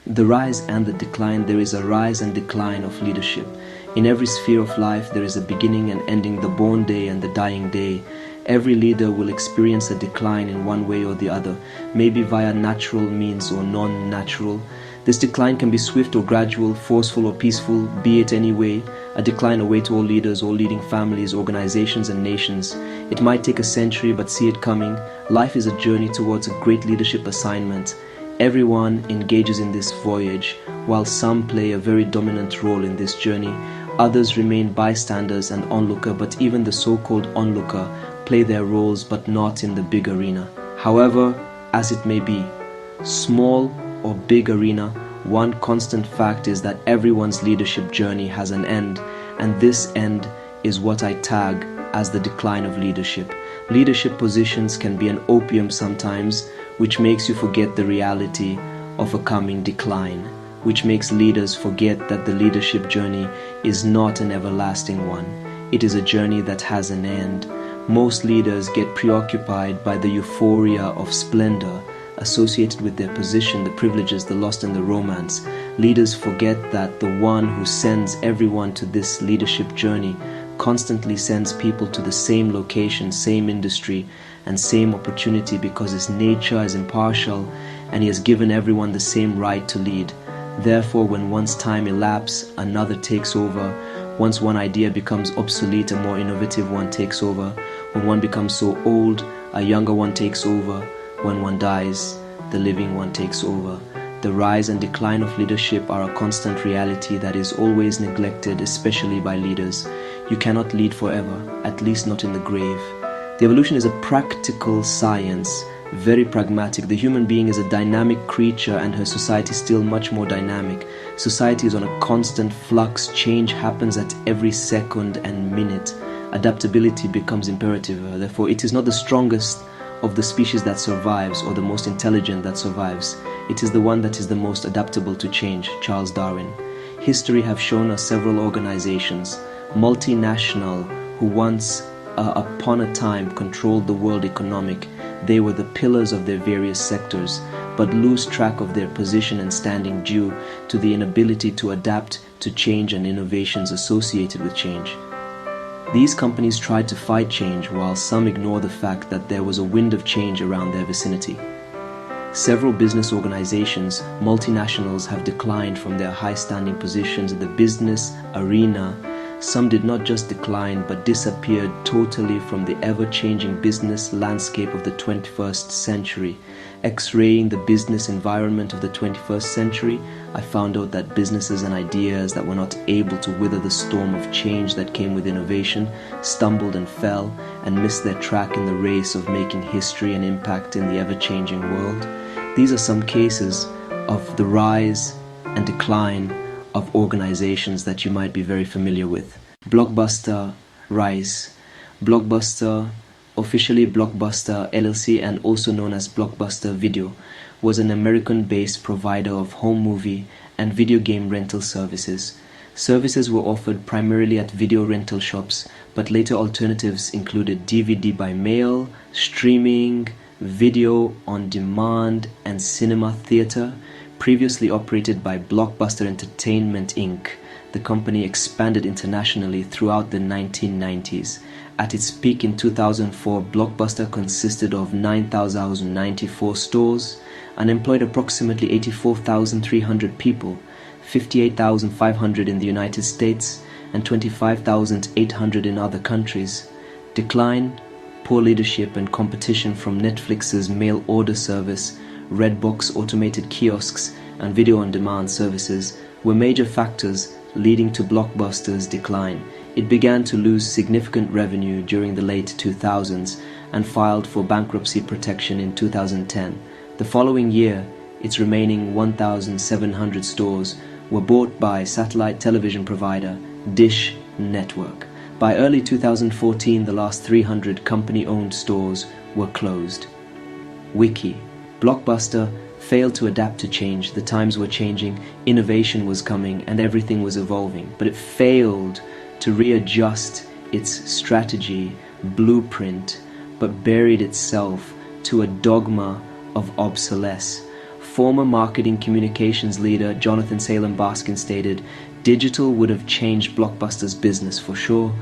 The rise and the decline, there is a rise and decline of leadership. In every sphere of life, there is a beginning and ending, the born day and the dying day. Every leader will experience a decline in one way or the other, maybe via natural means or non-natural. This decline can be swift or gradual, forceful or peaceful, be it any way. A decline awaits all leaders, all leading families, organizations and nations. It might take a century, but see it coming. Life is a journey towards a great leadership assignment. Everyone engages in this voyage. While some play a very dominant role in this journey, others remain bystanders and onlooker, but even the so-called onlooker play their roles but not in the big arena. However, as it may be, small or big arena, one constant fact is that everyone's leadership journey has an end, and this end is what I tag as the decline of leadership. Leadership positions can be an opium sometimes, which makes you forget the reality of a coming decline, which makes leaders forget that the leadership journey is not an everlasting one. It is a journey that has an end. Most leaders get preoccupied by the euphoria of splendor associated with their position, the privileges, the lust and the romance. Leaders forget that the one who sends everyone to this leadership journey constantly sends people to the same location, same industry and same opportunity, because his nature is impartial and he has given everyone the same right to lead. Therefore, when one's time elapses, another takes over. Once one idea becomes obsolete, a more innovative one takes over. When one becomes so old, a younger one takes over. When one dies, the living one takes over. The rise and decline of leadership are a constant reality that is always neglected, especially by leaders. You cannot lead forever, at least not in the grave. The evolution is a practical science, very pragmatic. The human being is a dynamic creature and her society is still much more dynamic. Society is on a constant flux. Change happens at every second and minute. Adaptability becomes imperative. Therefore, it is not the strongest of the species that survives or the most intelligent that survives. It is the one that is the most adaptable to change. Charles Darwin. History have shown us several organizations, multinational, who once upon a time controlled the world economic. They were the pillars of their various sectors, but lose track of their position and standing due to the inability to adapt to change and innovations associated with change. These companies tried to fight change, while some ignore the fact that there was a wind of change around their vicinity. Several business organizations, multinationals, have declined from their high-standing positions in the business arena. Some did not just decline, but disappeared totally from the ever-changing business landscape of the 21st century. X-raying the business environment of the 21st century, I found out that businesses and ideas that were not able to weather the storm of change that came with innovation stumbled and fell and missed their track in the race of making history and impact in the ever-changing world. These are some cases of the rise and decline of organizations that you might be very familiar with. Blockbuster rise. Blockbuster, officially Blockbuster LLC and also known as Blockbuster Video, was an American-based provider of home movie and video game rental services. Services were offered primarily at video rental shops, but later alternatives included DVD by mail, streaming, video on demand, and cinema theater. Previously operated by Blockbuster Entertainment Inc., the company expanded internationally throughout the 1990s. At its peak in 2004, Blockbuster consisted of 9,094 stores and employed approximately 84,300 people, 58,500 in the United States and 25,800 in other countries. Decline, poor leadership and competition from Netflix's mail order service, Redbox automated kiosks and video-on-demand services were major factors leading to Blockbuster's decline. It began to lose significant revenue during the late 2000s and filed for bankruptcy protection in 2010. The following year, its remaining 1,700 stores were bought by satellite television provider Dish Network. By early 2014, the last 300 company-owned stores were closed. Wiki. Blockbuster failed to adapt to change. The times were changing, innovation was coming, and everything was evolving. But it failed to readjust its strategy, blueprint, but buried itself to a dogma of obsolescence. Former marketing communications leader Jonathan Salem Baskin stated, "Digital would have changed Blockbuster's business for sure,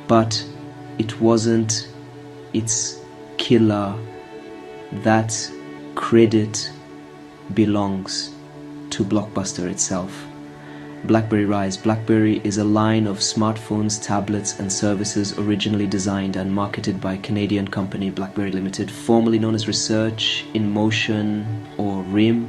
but it wasn't its killer. That credit belongs to Blockbuster itself." BlackBerry Rise. BlackBerry is a line of smartphones, tablets, and services originally designed and marketed by Canadian company BlackBerry Limited, formerly known as Research in Motion or RIM.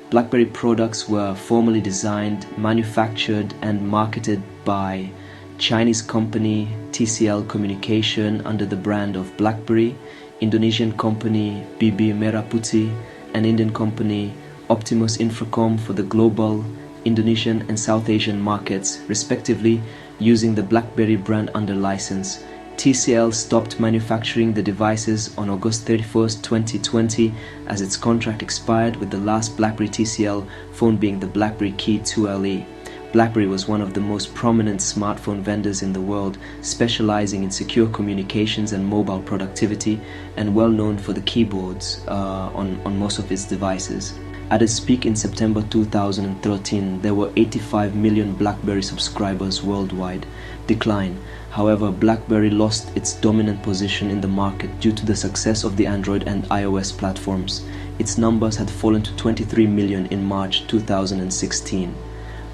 BlackBerry products were formerly designed, manufactured, and marketed by Chinese company TCL Communication under the brand of BlackBerry, Indonesian company BB Merah Putih, and Indian company Optimus Infracom for the global, Indonesian, and South Asian markets, respectively, using the BlackBerry brand under license. TCL stopped manufacturing the devices on August 31st, 2020, as its contract expired, with the last BlackBerry TCL phone being the BlackBerry Key 2LE. BlackBerry was one of the most prominent smartphone vendors in the world, specializing in secure communications and mobile productivity, and well known for the keyboards on most of its devices. At its peak in September 2013, there were 85 million BlackBerry subscribers worldwide. Decline. However, BlackBerry lost its dominant position in the market due to the success of the Android and iOS platforms. Its numbers had fallen to 23 million in March 2016.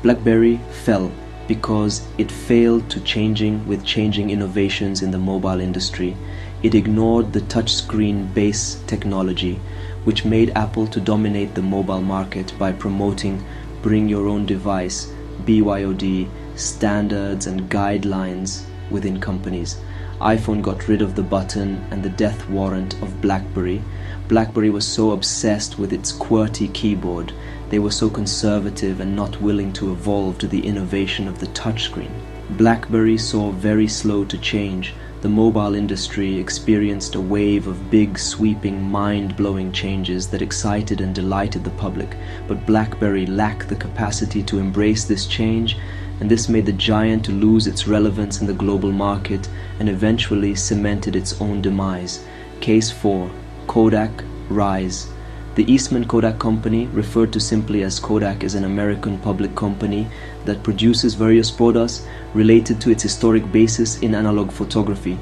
BlackBerry fell because it failed to changing with changing innovations in the mobile industry. It ignored the touchscreen-based technology, which made Apple to dominate the mobile market by promoting bring your own device, BYOD, standards and guidelines within companies. iPhone got rid of the button and the death warrant of BlackBerry. BlackBerry was so obsessed with its QWERTY keyboard. They were so conservative and not willing to evolve to the innovation of the touchscreen. BlackBerry saw very slow to change. The mobile industry experienced a wave of big, sweeping, mind-blowing changes that excited and delighted the public, but BlackBerry lacked the capacity to embrace this change, and this made the giant to lose its relevance in the global market and eventually cemented its own demise. Case 4. Kodak Rise. The Eastman Kodak Company, referred to simply as Kodak, is an American public company that produces various products related to its historic basis in analog photography.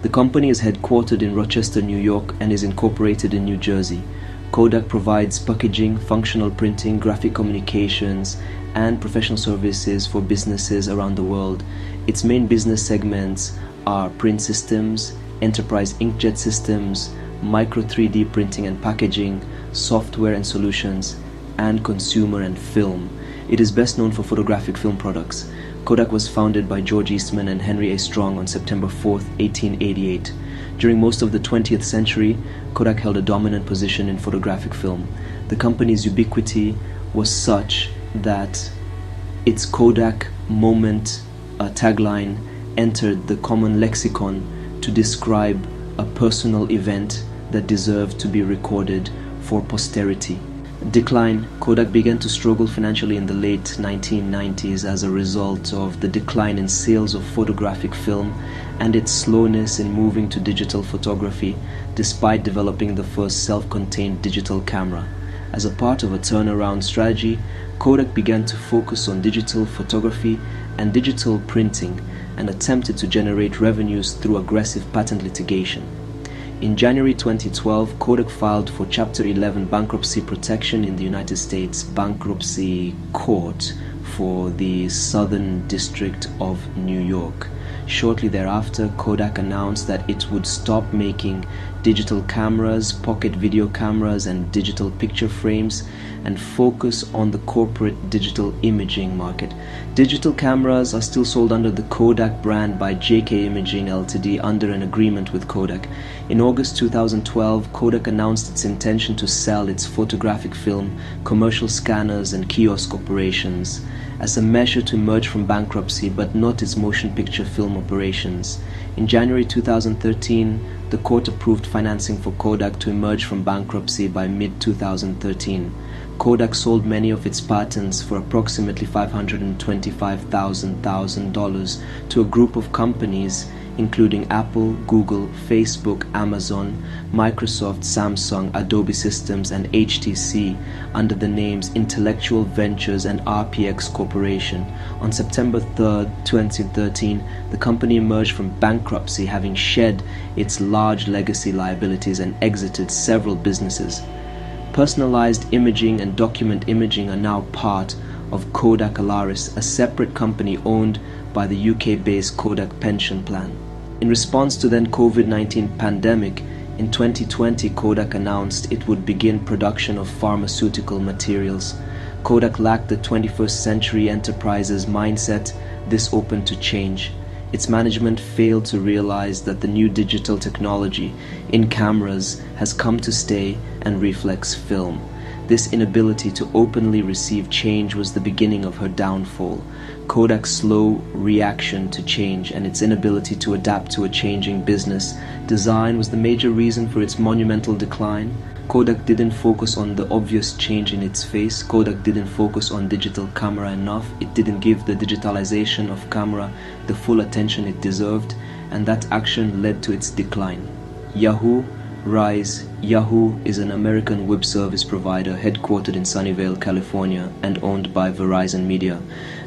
The company is headquartered in Rochester, New York, and is incorporated in New Jersey. Kodak provides packaging, functional printing, graphic communications, and professional services for businesses around the world. Its main business segments are print systems, enterprise inkjet systems, micro 3D printing and packaging, software and solutions, and consumer and film. It is best known for photographic film products. Kodak was founded by George Eastman and Henry A. Strong on September 4, 1888. During most of the 20th century, Kodak held a dominant position in photographic film. The company's ubiquity was such that its Kodak moment tagline entered the common lexicon to describe a personal event that deserved to be recorded for posterity. Decline. Kodak began to struggle financially in the late 1990s as a result of the decline in sales of photographic film and its slowness in moving to digital photography, despite developing the first self-contained digital camera. As a part of a turnaround strategy, Kodak began to focus on digital photography and digital printing and attempted to generate revenues through aggressive patent litigation. In January 2012, Kodak filed for Chapter 11 bankruptcy protection in the United States Bankruptcy Court for the Southern District of New York. Shortly thereafter, Kodak announced that it would stop making digital cameras, pocket video cameras, and digital picture frames and focus on the corporate digital imaging market. Digital cameras are still sold under the Kodak brand by JK Imaging Ltd under an agreement with Kodak. In August 2012, Kodak announced its intention to sell its photographic film, commercial scanners, and kiosk operations as a measure to emerge from bankruptcy, but not its motion picture film operations. In January 2013, the court approved financing for Kodak to emerge from bankruptcy by mid-2013. Kodak sold many of its patents for approximately $525,000 to a group of companies including Apple, Google, Facebook, Amazon, Microsoft, Samsung, Adobe Systems, and HTC under the names Intellectual Ventures and RPX Corporation. On September 3, 2013, the company emerged from bankruptcy, having shed its large legacy liabilities and exited several businesses. Personalized imaging and document imaging are now part of Kodak Alaris, a separate company owned by the UK-based Kodak Pension Plan. In response to the COVID-19 pandemic, in 2020 Kodak announced it would begin production of pharmaceutical materials. Kodak lacked the 21st century enterprises mindset. This opened to change. Its management failed to realize that the new digital technology in cameras has come to stay and reflex film. This inability to openly receive change was the beginning of her downfall. Kodak's slow reaction to change and its inability to adapt to a changing business design was the major reason for its monumental decline. Kodak didn't focus on the obvious change in its face. Kodak didn't focus on digital camera enough. It didn't give the digitalization of camera the full attention it deserved, and that action led to its decline. Yahoo! Rise. Yahoo is an American web service provider headquartered in Sunnyvale, California, and owned by Verizon Media.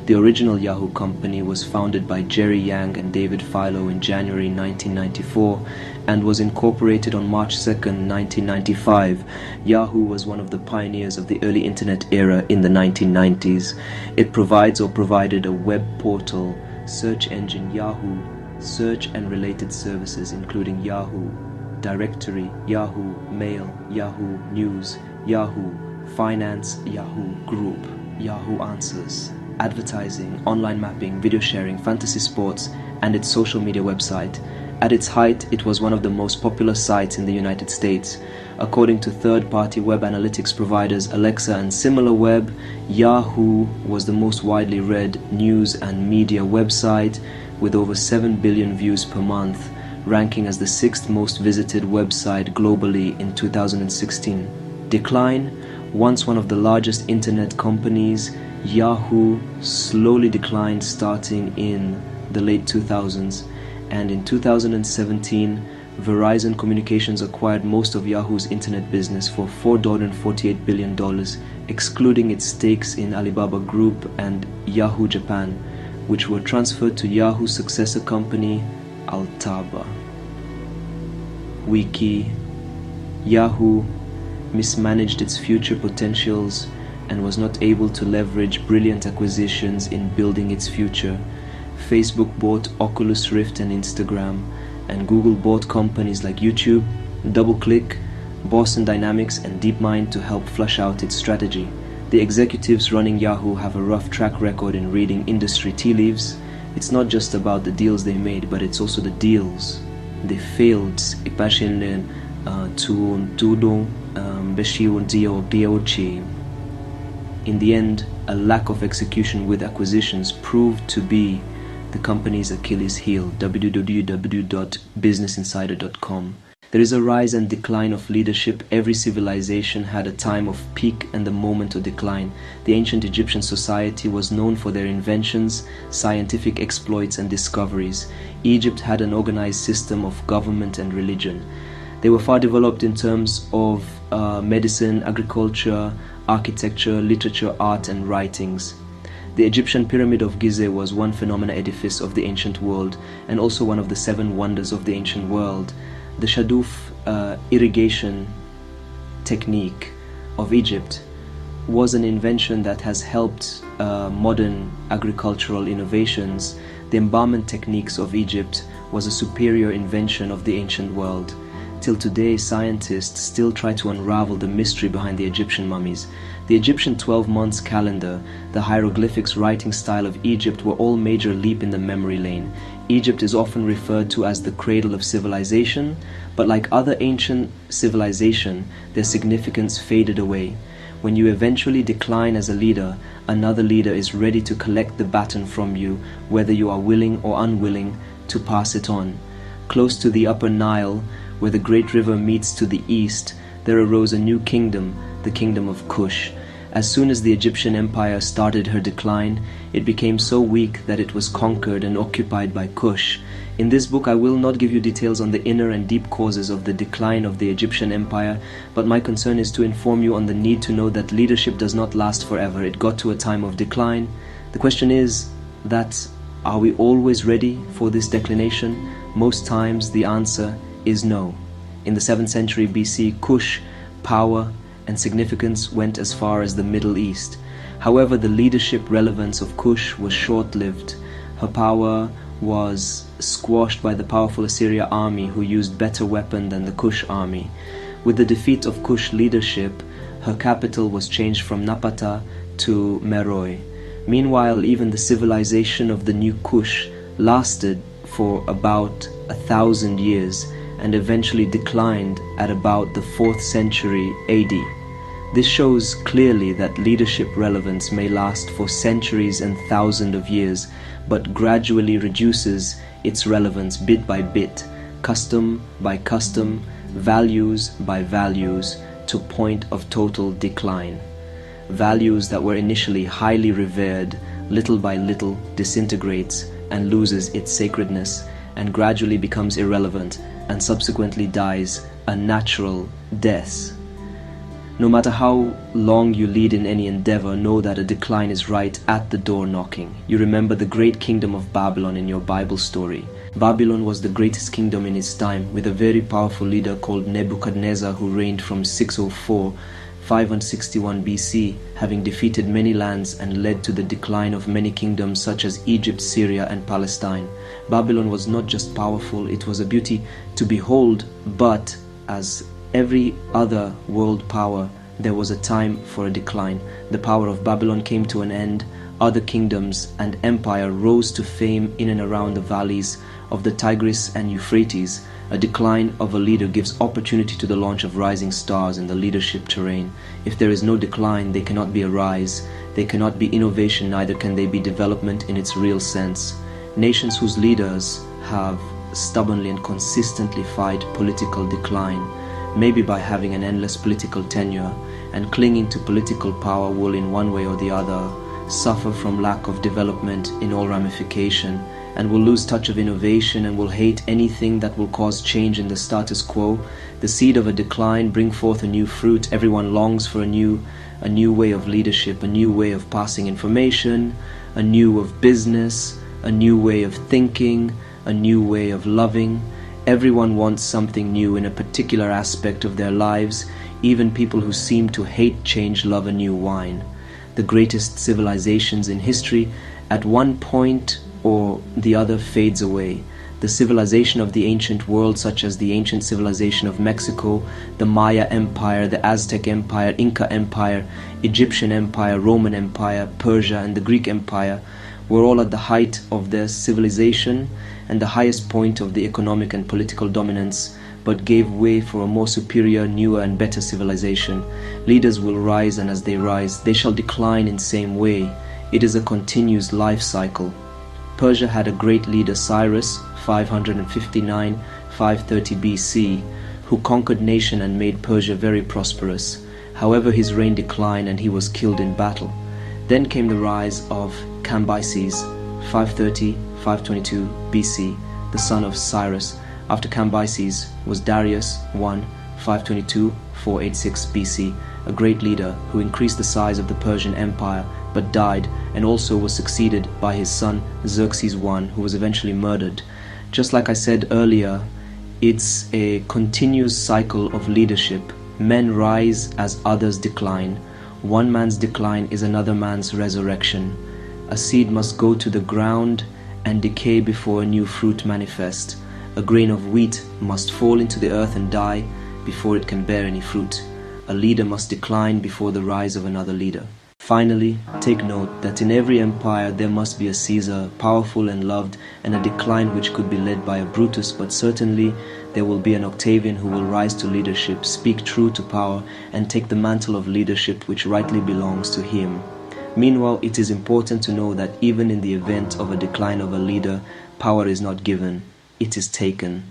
The original Yahoo company was founded by Jerry Yang and David Filo in January 1994 and was incorporated on March 2, 1995. Yahoo was one of the pioneers of the early internet era in the 1990s. It provides or provided a web portal, search engine Yahoo, search and related services including Yahoo Directory, Yahoo Mail, Yahoo News, Yahoo Finance, Yahoo Group, Yahoo Answers, advertising, online mapping, video sharing, fantasy sports, and its social media website. At its height, it was one of the most popular sites in the United States. According to third-party web analytics providers Alexa and SimilarWeb, Yahoo was the most widely read news and media website with over 7 billion views per month, ranking as the 6th most visited website globally in 2016. Decline. Once one of the largest internet companies, Yahoo slowly declined starting in the late 2000s, and in 2017 Verizon Communications acquired most of Yahoo's internet business for $4.48 billion, excluding its stakes in Alibaba Group and Yahoo Japan, which were transferred to Yahoo's successor company Altaba. Wiki. Yahoo mismanaged its future potentials and was not able to leverage brilliant acquisitions in building its future. Facebook bought Oculus Rift and Instagram, and Google bought companies like YouTube, DoubleClick, Boston Dynamics, and DeepMind to help flush out its strategy. The executives running Yahoo have a rough track record in reading industry tea leaves. It's not just about the deals they made, but it's also the deals they failed. In the end, a lack of execution with acquisitions proved to be the company's Achilles heel. www.businessinsider.com. There is a rise and decline of leadership. Every civilization had a time of peak and a moment of decline. The ancient Egyptian society was known for their inventions, scientific exploits, and discoveries. Egypt had an organized system of government and religion. They were far developed in terms of medicine, agriculture, architecture, literature, art, and writings. The Egyptian Pyramid of Gizeh was one phenomenal edifice of the ancient world, and also one of the 7 wonders of the ancient world. The Shaduf irrigation technique of Egypt was an invention that has helped modern agricultural innovations. The embalmment techniques of Egypt was a superior invention of the ancient world. Till today, scientists still try to unravel the mystery behind the Egyptian mummies. The Egyptian 12 months calendar, the hieroglyphics writing style of Egypt were all major leap in the memory lane. Egypt is often referred to as the cradle of civilization, but like other ancient civilization, their significance faded away. When you eventually decline as a leader, another leader is ready to collect the baton from you, whether you are willing or unwilling to pass it on. Close to the upper Nile, where the great river meets to the east, there arose a new kingdom, the kingdom of Kush. As soon as the Egyptian empire started her decline, it became so weak that it was conquered and occupied by Kush. In this book, I will not give you details on the inner and deep causes of the decline of the Egyptian empire, but my concern is to inform you on the need to know that leadership does not last forever. It got to a time of decline. The question is that, are we always ready for this declination? Most times the answer is no. In the 7th century BC, Kush, power and significance went as far as the Middle East. However, the leadership relevance of Kush was short-lived. Her power was squashed by the powerful Assyria army, who used better weapon than the Kush army. With the defeat of Kush leadership, her capital was changed from Napata to Meroe. Meanwhile, even the civilization of the new Kush lasted for about 1,000 years and eventually declined at about the 4th century AD. This shows clearly that leadership relevance may last for centuries and thousands of years, but gradually reduces its relevance bit by bit, custom by custom, values by values, to point of total decline. Values that were initially highly revered, little by little disintegrates and loses its sacredness and gradually becomes irrelevant and subsequently dies a natural death. No matter how long you lead in any endeavor, know that a decline is right at the door knocking. You remember the great kingdom of Babylon in your Bible story. Babylon was the greatest kingdom in its time, with a very powerful leader called Nebuchadnezzar, who reigned from 604 561 BC, having defeated many lands and led to the decline of many kingdoms such as Egypt, Syria and Palestine. Babylon was not just powerful, it was a beauty to behold, but as every other world power, there was a time for a decline. The power of Babylon came to an end. Other kingdoms and empire rose to fame in and around the valleys of the Tigris and Euphrates. A decline of a leader gives opportunity to the launch of rising stars in the leadership terrain. If there is no decline, there cannot be a rise. There cannot be innovation, neither can there be development in its real sense. Nations whose leaders have stubbornly and consistently fight political decline, maybe by having an endless political tenure and clinging to political power, will in one way or the other suffer from lack of development in all ramification, and will lose touch of innovation and will hate anything that will cause change in the status quo. The seed of a decline bring forth a new fruit. Everyone longs for a new way of leadership, a new way of passing information, a new of business, a new way of thinking, a new way of loving. Everyone wants something new in a particular aspect of their lives. Even people who seem to hate change love a new wine. The greatest civilizations in history at one point or the other fades away. The civilization of the ancient world, such as the ancient civilization of Mexico, the Maya Empire, the Aztec Empire, Inca Empire, Egyptian Empire, Roman Empire, Persia and the Greek Empire, were all at the height of their civilization and the highest point of the economic and political dominance, but gave way for a more superior, newer and better civilization. Leaders will rise, and as they rise, they shall decline in same way. It is a continuous life cycle. Persia had a great leader, Cyrus, 559-530 BC, who conquered nation and made Persia very prosperous. However, his reign declined and he was killed in battle. Then came the rise of Cambyses, 530-522 BC, the son of Cyrus. After Cambyses was Darius I, 522-486 BC, a great leader who increased the size of the Persian Empire but died, and also was succeeded by his son Xerxes I, who was eventually murdered. Just like I said earlier, it's a continuous cycle of leadership. Men rise as others decline. One man's decline is another man's resurrection. A seed must go to the ground and decay before a new fruit manifests. A grain of wheat must fall into the earth and die before it can bear any fruit. A leader must decline before the rise of another leader. Finally, take note that in every empire there must be a Caesar, powerful and loved, and a decline which could be led by a Brutus, but certainly there will be an Octavian who will rise to leadership, speak true to power, and take the mantle of leadership which rightly belongs to him. Meanwhile, it is important to know that even in the event of a decline of a leader, power is not given, it is taken.